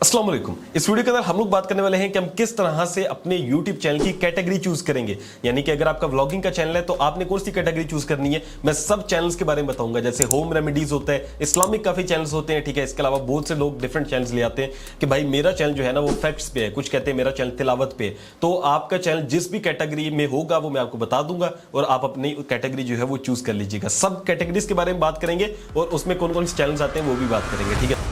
अस्सलाम वालेकुम। इस वीडियो के अंदर हम लोग बात करने वाले हैं कि हम किस तरह से अपने YouTube चैनल की कैटेगरी चूज करेंगे। यानी कि अगर आपका व्लॉगिंग का चैनल है तो आपने कौन सी कैटेगरी चूज करनी है, मैं सब चैनल्स के बारे में बताऊंगा। जैसे होम रेमेडीज होता है, इस्लामिक काफी चैनल्स होते हैं, ठीक है। इसके अलावा बहुत से लोग डिफरेंट चैनल्स ले आते हैं कि भाई मेरा चैनल जो है ना वो फैक्ट्स पे है, कुछ कहते हैं मेरा चैनल तिलावत पे है। तो आपका चैनल जिस भी कैटेगरी में होगा वो मैं आपको बता दूंगा और आप अपनी कैटेगरी जो है वो चूज कर लीजिएगा। सब कैटेगरीज के बारे में बात करेंगे और उसमें कौन कौन से चैनल्स आते हैं वो भी बात करेंगे, ठीक है।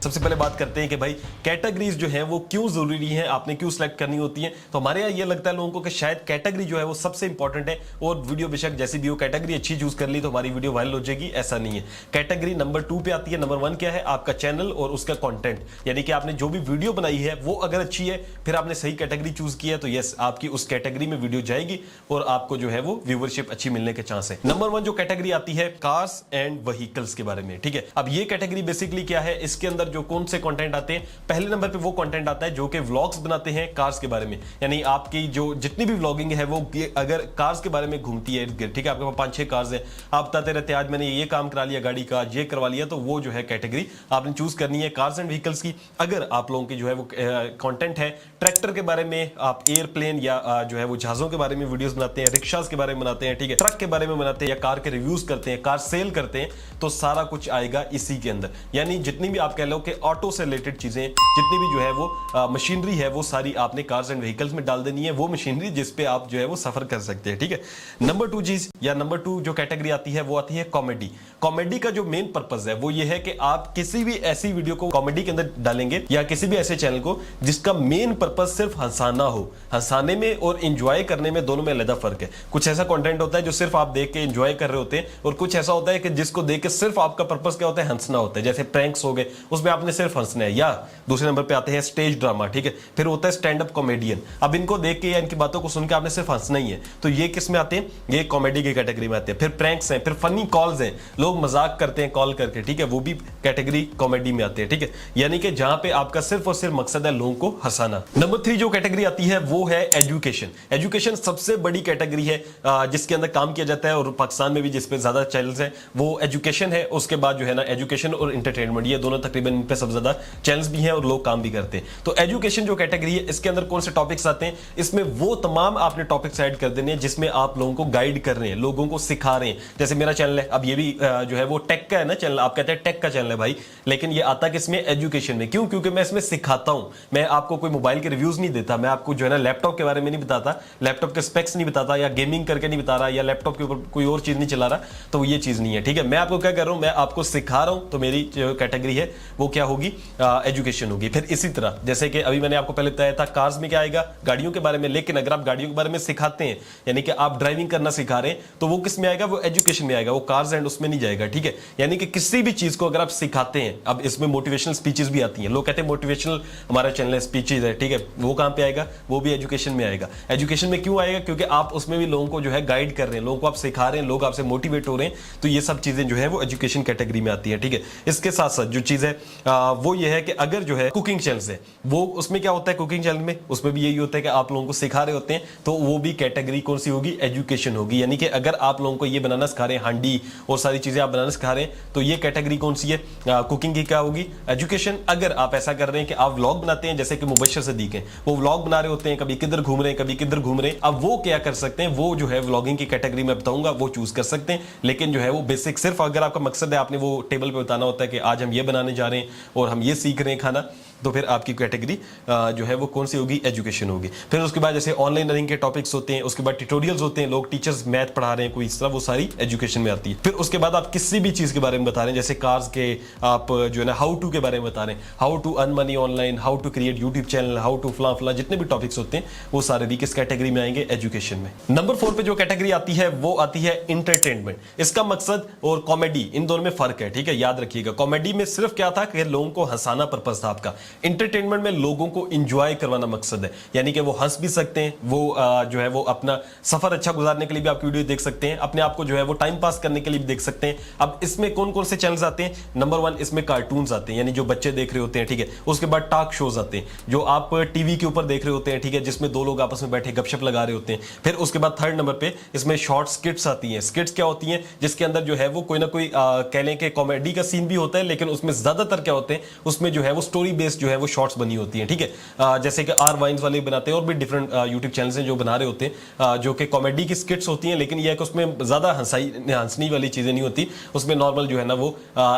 सबसे पहले बात करते हैं कि भाई कैटेगरीज जो है वो क्यों जरूरी है, आपने क्यों सिलेक्ट करनी होती है। तो हमारे यहाँ ये लगता है लोगों को कि शायद कैटेगरी जो है वो सबसे इंपॉर्टेंट है और वीडियो बेशक जैसी भी हो, कैटेगरी अच्छी चूज कर ली तो हमारी वीडियो वायरल हो जाएगी, ऐसा नहीं है। कैटेगरी नंबर 2 पे आती है। नंबर 1 क्या है, आपका चैनल और उसका कंटेंट, यानी कि आपने जो भी वीडियो बनाई है वो अगर अच्छी है, फिर आपने सही कैटेगरी चूज की है तो यस आपकी उस कैटेगरी में वीडियो जाएगी और आपको जो है वो व्यूवरशिप अच्छी मिलने के चांस है। नंबर 1 जो कैटेगरी आती है कार्स एंड व्हीकल्स के बारे में, ठीक है। अब ये कैटेगरी बेसिकली क्या है, इसके अंदर जो कौन से कंटेंट आते हैं, पहले नंबर पे वो कंटेंट आता है जो कि व्लॉग्स बनाते हैं कार्स के बारे में। यानी आपकी जो जितनी भी व्लॉगिंग है वो अगर कार्स के बारे में घूमती है, ठीक है, आपके पास 5-6 कार्स है, आप बताते रहते हैं आज मैंने ये काम करा लिया गाड़ी का, ये करवा लिया, तो वो जो है कैटेगरी आपने चूज करनी है कार्स एंड व्हीकल्स की। अगर आप लोगों की जो है वो कंटेंट है ट्रैक्टर के बारे में, आप एयरप्लेन या जो है वो जहाजों के बारे में वीडियोस बनाते हैं, रिक्शास के बारे में बनाते हैं, ठीक है, ट्रक के बारे में बनाते हैं या कार के रिव्यूज करते हैं, कार सेल करते हैं, तो सारा कुछ आएगा इसी के अंदर। यानी जितनी भी आप कह लो कि ऑटो से रिलेटेड चीजें, जितनी भी जो है वो मशीनरी है वो सारी आपने कार्स एंड व्हीकल्स में डाल देनी है, वो मशीनरी जिस पे आप जो है वो सफर कर सकते हैं, ठीक है। नंबर 2 चीज या नंबर 2 जो कैटेगरी आती है वो आती है कॉमेडी। कॉमेडी का जो मेन पर्पस है वो ये है कि आप किसी भी ऐसी वीडियो को कॉमेडी के अंदर डालेंगे या किसी भी ऐसे चैनल को जिसका मेन पर्पस सिर्फ हंसाना हो। हंसाने में और एंजॉय करने में दोनों में अलग फर्क है। कुछ ऐसा कंटेंट होता है जो सिर्फ आप देख के एंजॉय कर रहे होते हैं और कुछ ऐसा होता है कि जिसको देख के सिर्फ आपका पर्पस क्या होता है, हंसना होता है। जैसे प्रैंक्स हो गए, उसमें आपने सिर्फ हंसना है। या दूसरे नंबर पे आते हैं स्टेज ड्रामा, ठीक है। फिर होता है स्टैंड अप कॉमेडियन। अब इनको देख के या इनकी बातों को सुन के आपने सिर्फ हंसना ही है, तो ये किस में आते हैं, ये कॉमेडी की कैटेगरी में आते हैं। फिर प्रैंक्स हैं, फिर फनी कॉल्स हैं, लोग मजाक करते हैं कॉल करके, ठीक है, वो भी कैटेगरी कॉमेडी में आते हैं, ठीक है। यानी कि जहां पे आपका सिर्फ और सिर्फ मकसद है लोगों को हंसाना। नंबर 3 जो कैटेगरी आती है वो है एजुकेशन। एजुकेशन सबसे बड़ी कैटेगरी है जिसके अंदर काम किया जाता है और पाकिस्तान में भी जिसपे ज्यादा चैनल्स हैं वो एजुकेशन है। उसके बाद जो है ना एजुकेशन और एंटरटेनमेंट, ये दोनों तकरीबन इन पे सबसे ज्यादा चैनल्स भी हैं और लोग काम भी करते हैं। तो एजुकेशन जो कैटेगरी है इसके अंदर कौन से टॉपिक्स आते हैं, इसमें वो तमाम आपने टॉपिक्स ऐड कर देने हैं जिसमें आप लोगों को गाइड कर रहे हैं, लोगों को सिखा रहे हैं। जैसे मेरा चैनल है, अब ये भी जो है वो टेक का है ना चैनल, आप कहते हैं टेक का चैनल है भाई, लेकिन ये आता किसमें, एजुकेशन में। क्यों? क्योंकि मैं इसमें सिखाता हूं। मैं आपको कोई मोबाइल के रिव्यूज नहीं देता, मैं आपको जो है ना लैपटॉप के बारे में नहीं बताता, लैपटॉप के स्पेक्स नहीं बताता या गेमिंग करके नहीं बता रहा या लैपटॉप के ऊपर कोई और चीज नहीं चला रहा, तो ये चीज नहीं है, ठीक है। मैं आपको क्या कर रहा हूं, मैं आपको सिखा रहा हूं, तो मेरी जो कैटेगरी है वो क्या होगी, एजुकेशन होगी। फिर इसी तरह जैसे कि अभी मैंने आपको पहले बताया था कार्स में क्या आएगा, गाड़ियों के बारे में, लेकिन अगर आप गाड़ियों के बारे में सिखाते हैं यानी कि आप ड्राइविंग करना सिखा रहे हैं तो वो किस में आएगा, वो एजुकेशन में आएगा, वो कार्स एंड उसमें नहीं जाएगा, ठीक है। यानी कि किसी भी चीज को अगर आप सिखाते हैं, अब इसमें मोटिवेशनल स्पीचेस भी आती हैं, लोग कहते हैं मोटिवेशनल हमारा चैनल है, स्पीचेस है, ठीक है, वो कहां पे आएगा, वो भी एजुकेशन में आएगा। एजुकेशन में क्यों आएगा, क्योंकि आप उसमें भी लोगों को जो है गाइड कर रहे हैं, लोगों को आप सिखा रहे हैं, लोग आपसे मोटिवेट हो रहे हैं, तो ये सब चीजें जो है वो एजुकेशन कैटेगरी में आती है, ठीक है। इसके साथ साथ जो चीज है वो ये है कि अगर जो है कुकिंग चैनल्स है, वो उसमें क्या होता है, कुकिंग चैनल में उसमें भी यही होता है कि आप लोगों को सिखा रहे होते हैं, तो वो भी कैटेगरी कौन सी होगी, एजुकेशन होगी। यानी कि अगर आप लोगों को ये बनाना सिखा रहे हैं, हांडी और सारी चीजें आप बनाना सिखा रहे हैं, तो ये कैटेगरी कौन सी है, कुकिंग की क्या होगी, एजुकेशन। अगर आप ऐसा कर रहे हैं कि आप व्लॉग बनाते हैं, जैसे कि मुबश्शिर सिद्दीक हैं, वो व्लॉग बना रहे होते हैं, कभी किधर घूम रहे हैं, कभी किधर घूम रहे हैं, अब वो क्या कर सकते हैं, वो जो है व्लॉगिंग की कैटेगरी में बताऊंगा वो चूज कर सकते हैं। लेकिन जो है वो बेसिक सिर्फ अगर आपका मकसद है, आपने वो टेबल पे बताना होता है कि आज हम ये बनाने जा रहे हैं और हम ये सीख रहे हैं खाना, तो फिर आपकी कैटेगरी जो है वो कौन सी होगी, एजुकेशन होगी। फिर उसके बाद जैसे ऑनलाइन लर्निंग के टॉपिक्स होते हैं, उसके बाद ट्यूटोरियल्स होते हैं, लोग टीचर्स मैथ पढ़ा रहे हैं कोई इस तरह, वो सारी एजुकेशन में आती है। फिर उसके बाद आप किसी भी चीज के बारे में बता रहे हैं, जैसे कार्स के आप जो है ना हाउ टू के बारे में बता रहे हैं, how to earn money online, how to create YouTube channel, how to फला फला, जितने भी टॉपिक्स होते हैं वो सारे भी किस कैटेगरी में आएंगे, एजुकेशन में। नंबर 4 पे जो कैटेगरी आती है वो आती है इंटरटेनमेंट। इसका मकसद और कॉमेडी, इन दोनों में फर्क है, ठीक है, याद रखिएगा। कॉमेडी में सिर्फ क्या था कि लोगों को हंसाना पर्पस था आपका, इंटरटेनमेंट में लोगों को इंजॉय करवाना मकसद है, यानी कि वो हंस भी सकते हैं, वो जो है वो अपना सफर अच्छा गुजारने के लिए भी आपकी वीडियो देख सकते हैं, अपने आप को जो है वो टाइम पास करने के लिए भी देख सकते हैं। अब इसमें कौन कौन से चैनल्स आते हैं? नंबर 1 इसमें कार्टून्स आते हैं, यानी जो बच्चे देख रहे होते हैं, ठीक है। उसके बाद टॉक शोज आते हैं जो आप टीवी के ऊपर देख रहे होते हैं, ठीक है, जिसमें दो लोग आपस में बैठे गपशप लगा रहे होते हैं। फिर उसके बाद थर्ड नंबर पे इसमें शॉर्ट स्किट्स आती हैं। स्किट्स क्या होती हैं? जिसके अंदर जो है वो कोई ना कोई कह लें कि कॉमेडी का सीन भी होता है, लेकिन उसमें ज्यादातर क्या होते हैं, उसमें जो है वो स्टोरी बेस्ड जो है वो शॉर्ट्स बनी होती हैं, ठीक है। जैसे कि आर वाइन्स वाले बनाते हैं और भी डिफरेंट यूट्यूब चैनल्स हैं जो बना रहे होते हैं, जो कि कॉमेडी की स्किट्स होती हैं, लेकिन यह है कि उसमें ज्यादा हंसनी वाली चीजें नहीं होती, उसमें नॉर्मल जो है ना वो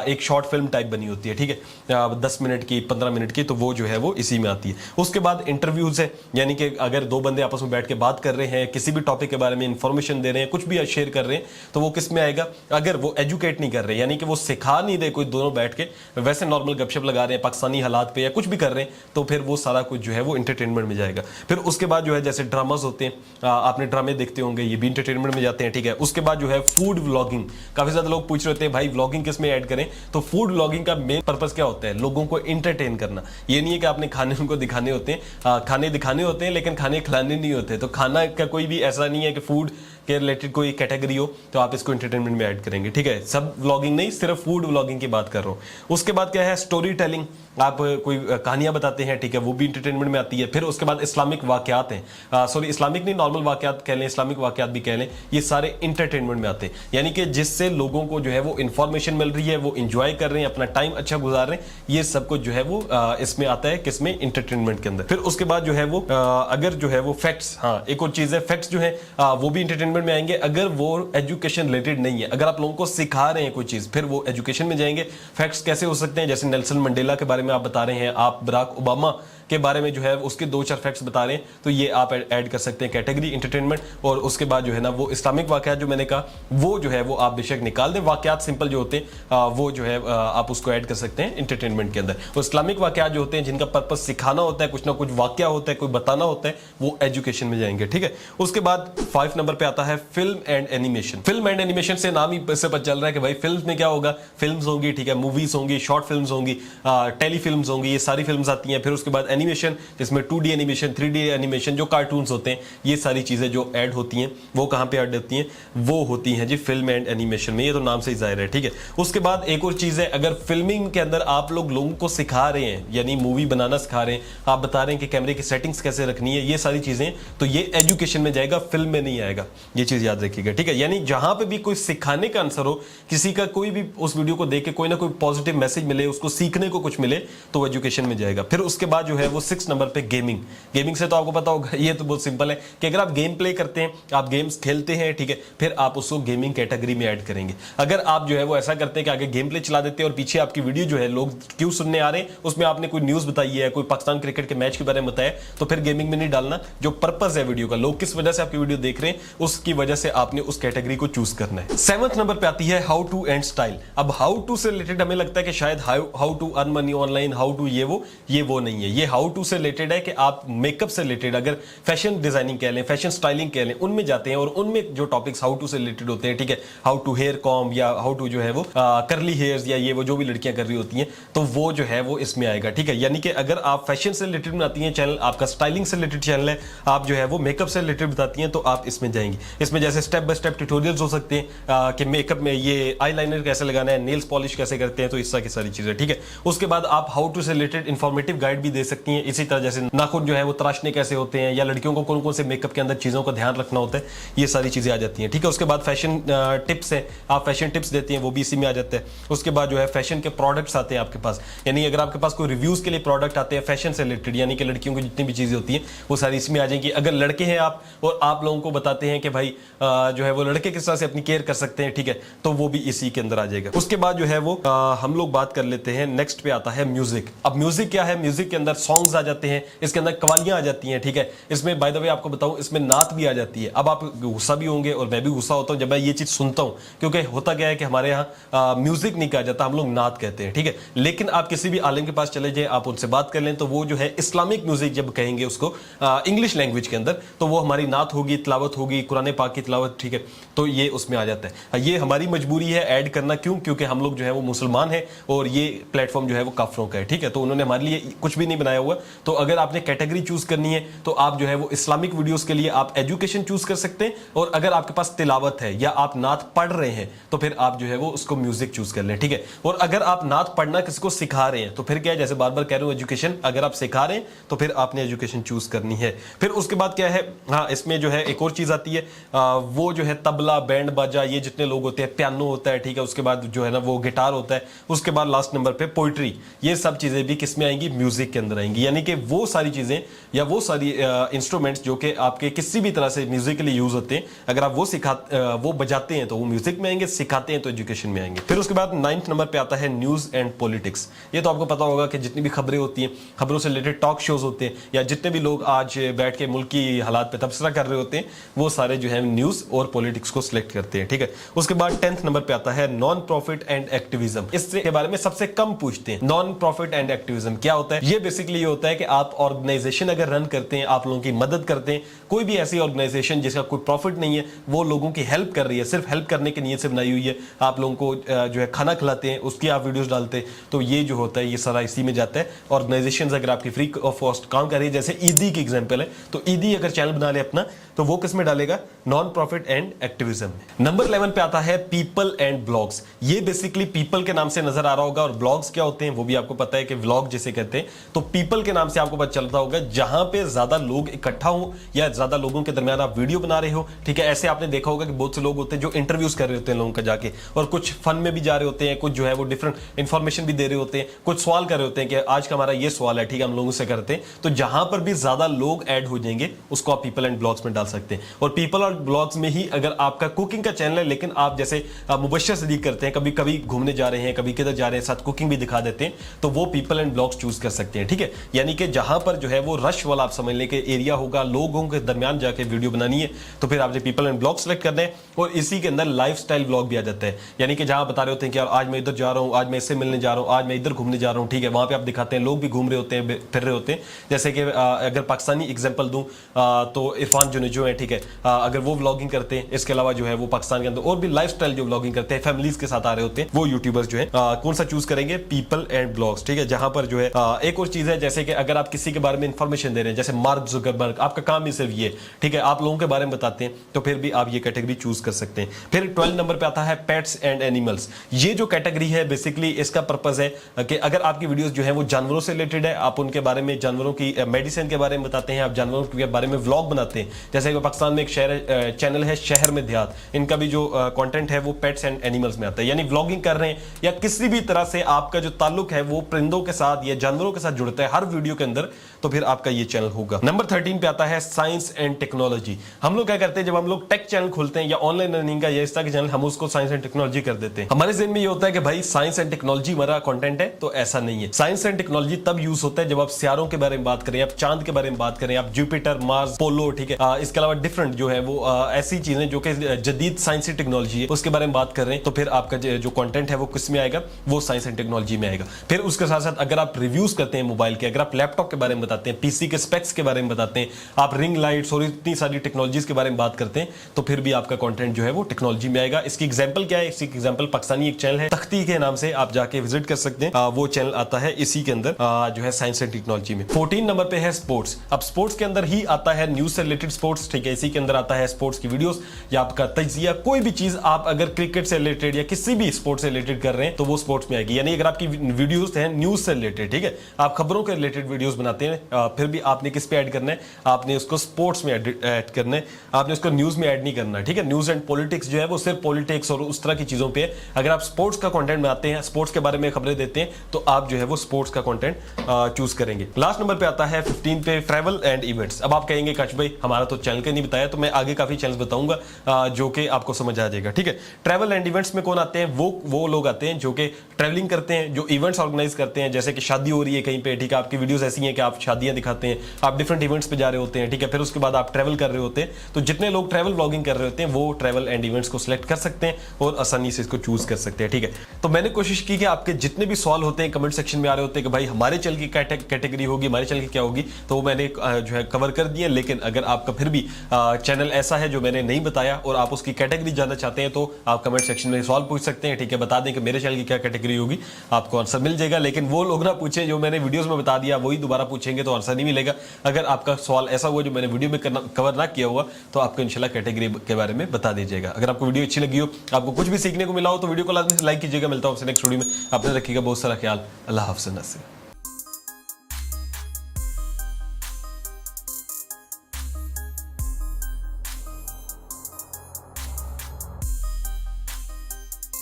एक शॉर्ट फिल्म टाइप बनी होती है, ठीक है, 10 मिनट की 15 मिनट की, तो वो जो है वो इसी में आती है। उसके बाद इंटरव्यूज है, यानी कि अगर दो बंदे आपस में बैठ के बात कर रहे हैं, किसी भी टॉपिक के बारे में इंफॉर्मेशन दे रहे हैं, कुछ भी शेयर कर रहे हैं, तो वो किस में आएगा? अगर वो एजुकेट नहीं कर रहे, यानी कि वो सिखा नहीं दे, कोई दोनों बैठ के वैसे नॉर्मल गपशप लगा रहे हैं पाकिस्तानी हालात पे या कुछ भी कर रहे हैं, तो फिर वो सारा कुछ जो है वो इंटरटेनमेंट में जाएगा। फिर उसके बाद जो है जैसे ड्रामाज होते हैं, आपने ड्रामे देखते होंगे, ये भी इंटरटेनमेंट में जाते हैं, ठीक है। उसके बाद जो है फूड व्लॉगिंग, काफी ज्यादा लोग पूछ रहे होते हैं भाई व्लॉगिंग किस में ऐड करें, तो फूड व्लॉगिंग का मेन पर्पस क्या होता है? लोगों को एंटरटेन करना। ये नहीं है कि आपने खाने उनको दिखाने होते हैं, खाने दिखाने होते हैं लेकिन खाने खिलाने नहीं होते। तो खाना का कोई भी ऐसा नहीं है कि फूड के रिलेटेड कोई कैटेगरी हो तो आप इसको एंटरटेनमेंट में ऐड करेंगे, ठीक है। सब व्लॉगिंग नहीं, सिर्फ फूड व्लॉगिंग की बात कर रहा हूं। उसके बाद क्या है? स्टोरी टेलिंग, आप कोई कहानियां बताते हैं, ठीक है, वो भी इंटरटेनमेंट में आती है। फिर उसके बाद इस्लामिक वाकयात हैं, सॉरी इस्लामिक नहीं, नॉर्मल वाकयात कह लें, इस्लामिक वाकयात भी कह लें, ये सारे इंटरटेनमेंट में आते हैं, यानी कि जिससे लोगों को जो है वो इंफॉर्मेशन मिल रही है, वो इंजॉय कर रहे हैं, अपना टाइम अच्छा गुजार रहे हैं, ये सब कुछ जो है वो इसमें आता है, किसमें? इंटरटेनमेंट के अंदर। फिर उसके बाद जो है वो अगर जो है वो फैक्ट्स, हाँ एक और चीज है, फैक्ट्स जो है वो भी इंटरटेनमेंट में आएंगे अगर वो एजुकेशन रिलेटेड नहीं है। अगर आप लोगों को सिखा रहे हैं कोई चीज, फिर वो एजुकेशन में जाएंगे। फैक्ट्स कैसे हो सकते हैं? जैसे नेल्सन मंडेला के बारे में आप बता रहे हैं, आप बराक ओबामा के बारे में जो है उसके 2-4 फैक्ट्स बता रहे हैं, तो ये आप ऐड कर सकते हैं कैटेगरी इंटरटेनमेंट। और उसके बाद जो है ना वो इस्लामिक वाकयात जो मैंने कहा, वो जो है वो आप बेशक निकाल दें, वाकयात सिंपल जो होते हैं वो जो है आप उसको ऐड कर सकते हैं इंटरटेनमेंट के अंदर। वो इस्लामिक वाकयात जो होते हैं जिनका पर्पस सिखाना होता है, कुछ ना कुछ वाकया होता है, कोई बताना होता है, वो एजुकेशन में जाएंगे, ठीक है। उसके बाद 5 नंबर पे आता है film and animation. Film and animation से नाम ही से पता चल रहा है कि भाई फिल्म में क्या होगा, फिल्म्स होंगी, ठीक है, मूवीज होंगी, शॉर्ट फिल्म्स होंगी, टेलीफिल्म्स होंगी, ये सारी फिल्म्स आती हैं। फिर उसके बाद एनिमेशन, जिसमें 2D एनिमेशन, 3D एनिमेशन, जो कार्टून्स होते हैं, ये सारी चीजें जो ऐड होती हैं वो कहां पे ऐड होती हैं? वो होती हैं जी फिल्म एंड एनिमेशन में, ये तो नाम से ही जाहिर है, ठीक है। उसके बाद एक और चीज है, अगर फिल्मिंग के अंदर आप लोगों को सिखा रहे हैं, यानी मूवी बनाना सिखा रहे हैं, आप बता रहे हैं कि कैमरे की सेटिंग्स कैसे रखनी है, ये सारी चीजें, तो ये एजुकेशन में जाएगा, फिल्म में नहीं आएगा, ये चीज याद रखिएगा, ठीक है। यानी जहां पे भी कोई सिखाने का आंसर हो, किसी का कोई भी उस वीडियो को देख के कोई ना कोई पॉजिटिव मैसेज मिले, उसको सीखने को कुछ मिले, तो एजुकेशन में जाएगा। फिर उसके बाद जो है वो 6 नंबर पे गेमिंग से तो आपको पता होगा, ये तो बहुत सिंपल है कि अगर आप गेम प्ले करते हैं, आप गेम्स खेलते हैं, ठीक है, फिर आप उसको गेमिंग कैटेगरी में ऐड करेंगे। अगर आप जो है वो ऐसा करते हैं कि आगे गेम प्ले चला देते हैं और पीछे आपकी वीडियो जो है लोग क्यों सुनने आ रहे हैं, उसमें आपने कोई न्यूज बताई है, कोई पाकिस्तान क्रिकेट के मैच के बारे में बताया, तो फिर गेमिंग में नहीं डालना। जो पर्पस है वीडियो का, लोग किस वजह से आपकी वीडियो देख रहे हैं, उसकी वजह से आपने उस कैटेगरी को चूज करना है। 7th नंबर पे आती है हाउ टू एंड स्टाइल। अब हाउ टू से रिलेटेड हमें लगता है कि शायद how to earn money online, how to ये वो नहीं है। ये हाउ टू से रिलेटेड है कि आप मेकअप से रिलेटेड, अगर फैशन डिजाइनिंग कह लें, फैशन स्टाइलिंग कह लें, उनमें जाते हैं और उनमें जो टॉपिक्स हाउ टू से रिलेटेड होते हैं, ठीक है, हाउ टू हेयर कॉम या हाउ टू जो है वो करली हेयर्स या ये वो जो भी लड़कियां कर रही होती हैं, तो वो जो है वो इसमें आएगा, ठीक है। यानी कि अगर आप फैशन से रिलेटेड बनाती हैं चैनल, आपका स्टाइलिंग से रिलेटेड चैनल है, आप जो है वो मेकअप से रिलेटेड बताती हैं, तो आप इसमें जाएंगी। इसमें जैसे स्टेप बाय स्टेप ट्यूटोरियल्स हो सकते हैं कि मेकअप में ये आईलाइनर कैसे लगाना है, नेल्स पॉलिश कैसे करते हैं, तो इस तरह की सारी चीजें, ठीक है। उसके बाद आप हाउ टू से रिलेटेड इंफॉर्मेटिव गाइड भी दे सकती हैं। इसी तरह जैसे नाखून जो है वो तराशने कैसे होते हैं, या लड़कियों को कौन कौन से मेकअप के अंदर चीजों का ध्यान रखना होता है, ये सारी चीजें आ जाती हैं, ठीक है। उसके बाद फैशन टिप्स है, आप फैशन टिप्स देती हैं, वो भी इसी में आ जाते हैं। उसके बाद जो है फैशन के प्रोडक्ट्स आते हैं आपके पास, यानी अगर आपके पास कोई रिव्यूज के लिए प्रोडक्ट आते हैं फैशन से रिलेटेड, यानी कि लड़कियों की जितनी भी चीजें होती हैं वो सारी इसमें आ जाएंगी। अगर लड़के हैं आप और आप लोगों को बताते हैं कि भाई जो है वो लड़के किस तरह से अपनी केयर कर सकते हैं, ठीक है, तो वो भी इसी के अंदर आ जाएगा। उसके बाद जो है वो हम लोग बात कर लेते हैं, नेक्स्ट पे आता है म्यूजिक। अब म्यूजिक क्या है? म्यूजिक के अंदर सॉन्ग्स आ जाते हैं, इसके अंदर कवालियां आ जाती हैं, ठीक है। इसमें बाय द वे आपको बताऊं, इसमें नात भी आ जाती है। अब आप गुस्सा भी होंगे और मैं भी गुस्सा होता हूं जब मैं ये चीज सुनता हूं, क्योंकि होता क्या है कि हमारे यहाँ म्यूजिक नहीं कहा जाता, हम लोग नात कहते हैं, ठीक है। लेकिन आप किसी भी आलिम के पास चले जाए, आप उनसे बात कर लें, तो वो जो है इस्लामिक म्यूजिक जब कहेंगे उसको इंग्लिश लैंग्वेज के अंदर, तो वो हमारी नात होगी, तिलावत होगी, कुरान पाक की तिलावत, ठीक है। तो ये उसमें आ जाता है। ये हमारी मजबूरी है ऐड करना, क्यों? क्योंकि हम लोग जो है वो मुसलमान हैं और ये प्लेटफॉर्म जो है वो काफरों का है, ठीक है। तो उन्होंने हमारे लिए कुछ भी नहीं बनाया हुआ। तो अगर आपने कैटेगरी चूज करनी है तो आप जो है वो इस्लामिक वीडियोस के लिए आप एजुकेशन चूज कर सकते हैं, और अगर आपके पास तिलावत है या आप नात पढ़ रहे हैं तो फिर आप जो है वो उसको म्यूजिक चूज कर लें, ठीक है। और अगर आप नात पढ़ना किसी को सिखा रहे हैं तो फिर क्या है, जैसे बार बार कह रहे हो एजुकेशन, अगर आप सिखा रहे हैं तो फिर आपने एजुकेशन चूज करनी है। फिर उसके बाद क्या है, हाँ इसमें जो है एक और चीज आती है, वो जो है तबला, बैंड बाजा, ये जितने लोग होते हैं, पियानो होता है, ठीक है। उसके बाद जो है ना वो गिटार होता है। उसके बाद लास्ट नंबर पे पोइट्री, ये सब चीजें भी किसमें आएंगी, म्यूजिक के अंदर आएंगी। यानी कि वो सारी चीजें या वो सारी इंस्ट्रूमेंट्स जो कि आपके किसी भी तरह से म्यूजिकली यूज होते हैं, अगर आप वो बजाते हैं तो वो म्यूजिक में आएंगे, सिखाते हैं तो एजुकेशन में आएंगे। फिर उसके बाद 9th नंबर पे आता है न्यूज एंड पॉलिटिक्स। ये तो आपको पता होगा कि जितनी भी खबरें होती हैं, खबरों से रिलेटेड टॉक शोज होते हैं, या जितने भी लोग आज बैठ के मुल्क की हालात पे तबसरा कर रहे होते हैं, वो सारे जो है न्यूज और पॉलिटिक्स को सिलेक्ट करते हैं, ठीक है। उसके बाद 10th नंबर पे आता है नॉन प्रॉफिट एंड एक्टिविज्म। इसके बारे में सबसे कम पूछते हैं। नॉन प्रॉफिट एंड एक्टिविज्म क्या होता है? ये बेसिकली ये होता है कि आप ऑर्गेनाइजेशन अगर रन करते हैं, आप लोगों की मदद करते हैं, कोई भी ऐसी ऑर्गेनाइजेशन जिसका कोई प्रॉफिट नहीं है, वो लोगों की हेल्प कर रही है, सिर्फ हेल्प करने की नीयत से बनाई हुई है, आप लोगों को जो है खाना खिलाते हैं, उसकी आप वीडियोस डालते हैं, तो ये जो होता है ये सारा इसी में जाता है। ऑर्गेनाइजेशन अगर आपकी फ्री ऑफ कॉस्ट काम कर रही है, जैसे ईदी की एग्जांपल है, तो ईदी अगर चैनल बना ले अपना, तो वो किस में डालेगा, नॉन प्रॉफिट एंड एक्टिविज्म में। नंबर 11 पे आता है पीपल एंड ब्लॉग्स। ये बेसिकली पीपल के नाम से नजर आ रहा होगा, और ब्लॉग्स क्या होते हैं वो भी आपको पता है कि व्लॉग जिसे कहते हैं। तो पीपल के नाम से आपको पता चलता होगा जहां पे ज्यादा लोग इकट्ठा हो या ज्यादा लोगों के दरमियान आप वीडियो बना रहे हो, ठीक है। ऐसे आपने देखा होगा कि बहुत से लोग होते हैं जो इंटरव्यूज कर रहे होते हैं लोगों का जाके, और कुछ फन में भी जा रहे होते हैं, कुछ जो है वो डिफरेंट इंफॉर्मेशन भी दे रहे होते हैं, कुछ सवाल कर रहे होते हैं कि आज का हमारा ये सवाल है, ठीक है, हम लोगों से करते हैं। तो जहां पर भी ज्यादा लोग ऐड हो जाएंगे उसको आप पीपल एंड ब्लॉग्स में डाल सकते हैं। और पीपल और ब्लॉग्स में ही अगर आपका कुकिंग का चैनल है, लेकिन आप जैसे मुबश्शिर सदीक करते हैं, कभी कभी घूमने जा रहे हैं, कभी किधर जा रहे हैं, साथ कुकिंग भी दिखा देते हैं, तो वो पीपल एंड ब्लॉग्स चूज कर सकते हैं, ठीक है। यानी कि जहां पर जो है वो रश वाला आप समझ लें कि एरिया होगा, लोगों के दरमियान जाके वीडियो बनानी है, तो फिर आपने पीपल एंड ब्लॉग सेलेक्ट करना है। और इसी के अंदर लाइफस्टाइल ब्लॉग भी आ जाता है, यानी कि जहां बता रहे होते हैं कि यार आज मैं इधर जा रहा हूं, आज मैं इससे मिलने जा रहा हूं, आज मैं इधर घूमने जा रहा हूं, ठीक है। वहां पे आप दिखाते हैं, लोग भी घूम रहे होते हैं, फिर रहे होते हैं। जैसे कि अगर पाकिस्तानी एग्जांपल दूं तो इरफान जो है, ठीक है, अगर वो व्लॉगिंग करते हैं, इसके अलावा जो है वो पाकिस्तान के अंदर और भी लाइफस्टाइल जो व्लॉगिंग करते हैं, फैमिलीज के साथ आ रहे होते हैं, वो यूट्यूबर्स जो है कौन सा चूज करेंगे, पीपल एंड ब्लॉग्स, ठीक है। जहां पर जो है एक और चीज है, जैसे कि अगर आप किसी के बारे में इंफॉर्मेशन दे रहे हैं, जैसे मार्क जुकरबर्ग, आपका काम ही सिर्फ ये, ठीक है, आप लोगों के बारे में बताते हैं, तो फिर भी आप ये कैटेगरी चूज कर सकते हैं। फिर 12 नंबर पे आता है पेट्स एंड एनिमल्स। ये जो कैटेगरी है बेसिकली इसका पर्पस है कि अगर आपकी वीडियोस जो है वो जानवरों से रिलेटेड है, आप उनके बारे में, जानवरों की मेडिसिन के बारे में बताते हैं, आप जानवरों के बारे में व्लॉग बनाते हैं। जैसे पाकिस्तान में एक चैनल है शहर में देहात, इनका भी जो कंटेंट है वो पेट्स एंड एनिमल्स में आता है, यानी व्लॉगिंग कर रहे हैं या किसी भी तरह से आपका जो ताल्लुक है वो परिंदों के साथ या जानवरों के साथ जुड़ता है हर वीडियो के अंदर, तो फिर आपका ये चैनल होगा। नंबर 13 पे आता है साइंस एंड टेक्नोलॉजी। हम लोग क्या करते हैं, जब हम लोग टेक चैनल खोलते हैं या ऑनलाइन लर्निंग का या इस तरह के चैनल, हम उसको साइंस एंड टेक्नोलॉजी कर देते हैं। हमारे ज़हन में ये होता है कि भाई साइंस एंड टेक्नोलॉजी हमारा कंटेंट है, तो ऐसा नहीं है। साइंस एंड टेक्नोलॉजी तब यूज होता है जब आप सियारों के बारे में बात करें, आप चांद के बारे में बात करें, आप जुपिटर, मार्स, पोलो, ठीक है, इसके अलावा डिफरेंट जो है वो ऐसी चीजें जो कि जदीद साइंसी टेक्नोलॉजी है उसके बारे में बात कर रहे हैं, तो फिर आपका जो कंटेंट है वो किस में आएगा, वो साइंस एंड टेक्नोलॉजी में आएगा। फिर उसके साथ साथ अगर आप रिव्यूज करते हैं मोबाइल के, अगर आप लैपटॉप के बारे में बताते हैं, पीसी के स्पेक्स के बारे में बताते हैं, आप रिंग लाइट्स और इतनी सारी टेक्नोलॉजीज के बारे में बात करते हैं, तो फिर भी आपका कंटेंट जो है वो टेक्नोलॉजी में आएगा। इसकी एग्जांपल क्या है, इसकी एग्जांपल पाकिस्तानी एक चैनल है तख्ती के नाम से, आप जाके विजिट कर सकते हैं, वो चैनल आता है इसी के अंदर जो है साइंस एंड टेक्नोलॉजी में। 14 नंबर पे है स्पोर्ट्स। अब स्पोर्ट्स के अंदर ही आता है न्यूज से रिलेटेड स्पोर्ट्स, ठीक है, इसी के अंदर आता है स्पोर्ट्स की वीडियोस या आपका तजिया, कोई भी चीज आप अगर क्रिकेट से रिलेटेड या किसी भी स्पोर्ट्स से रिलेटेड कर रहे हैं तो वो स्पोर्ट्स में आएगी। यानी अगर आपकी वीडियोस हैं न्यूज से रिलेटेड, ठीक है, आप खबरों के रिलेटेड वीडियोस बनाते हैं, फिर भी आपने किस पे ऐड करना है, आपने उसको स्पोर्ट्स में ऐड करना है, आपने उसको न्यूज में ऐड नहीं करना, ठीक है। न्यूज एंड पॉलिटिक्स जो है वो सिर्फ पॉलिटिक्स और उस तरह की चीजों पे है। अगर आप स्पोर्ट्स का कंटेंट बनाते हैं, स्पोर्ट्स के बारे में खबरें देते हैं, तो आप जो है वो स्पोर्ट्स का कंटेंट चूज करेंगे। लास्ट नंबर पे आता है 15 पे ट्रैवल एंड इवेंट्स। अब आप कहेंगे काश भाई हमारा तो चैनल का नहीं बताया, तो मैं आगे काफी चैनल्स बताऊंगा जो कि आपको समझ आ जाएगा, ठीक है। ट्रैवल एंड इवेंट्स में कौन आते हैं, वो लोग आते हैं जो कि ट्रैवलिंग करते हैं, जो इवेंट्स ऑर्गेनाइज करते हैं, जैसे कि शादी हो रही है कहीं पे, ठीक है, आपकी वीडियोस ऐसी हैं कि आप शादियां दिखाते हैं, आप डिफरेंट इवेंट्स पे जा रहे होते हैं, ठीक है, फिर उसके बाद आप ट्रैवल कर रहे होते हैं, तो जितने लोग ट्रैवल ब्लॉगिंग कर रहे होते हैं वो ट्रैवल एंड इवेंट्स को सिलेक्ट कर सकते हैं और आसानी से इसको चूज कर सकते हैं, ठीक है। तो मैंने कोशिश की कि आपके जितने भी सवाल होते हैं कमेंट सेक्शन में आ रहे होते हैं कि भाई हमारे चैनल की कैटेगरी होगी, हमारे चैनल की क्या होगी, तो वो मैंने जो है कवर कर दिया। लेकिन अगर आपका फिर भी चैनल ऐसा है जो मैंने नहीं बताया और आप उसकी कैटेगरी जानना चाहते हैं, तो आप कमेंट सेक्शन में सवाल पूछ सकते हैं, ठीक है, बता दें कि मेरे चैनल की क्या कैटेगरी होगी, आपको आंसर मिल जाएगा। लेकिन वो लोग ना पूछें जो मैंने वीडियोस में बता दिया, वही दोबारा पूछेंगे तो आंसर नहीं मिलेगा। अगर आपका सवाल ऐसा हुआ जो मैंने वीडियो में कवर ना किया हुआ, तो आपको इंशाल्लाह कैटेगरी के बारे में बता दीजिएगा। अगर आपको वीडियो अच्छी लगी हो, आपको कुछ भी सीखने को मिला हो, तो वीडियो को लाजमी से लाइक कीजिएगा। मिलता हूं आपसे नेक्स्ट वीडियो में। आपने रखिएगा बहुत सारा ख्याल। अल्लाह हाफ़िज़।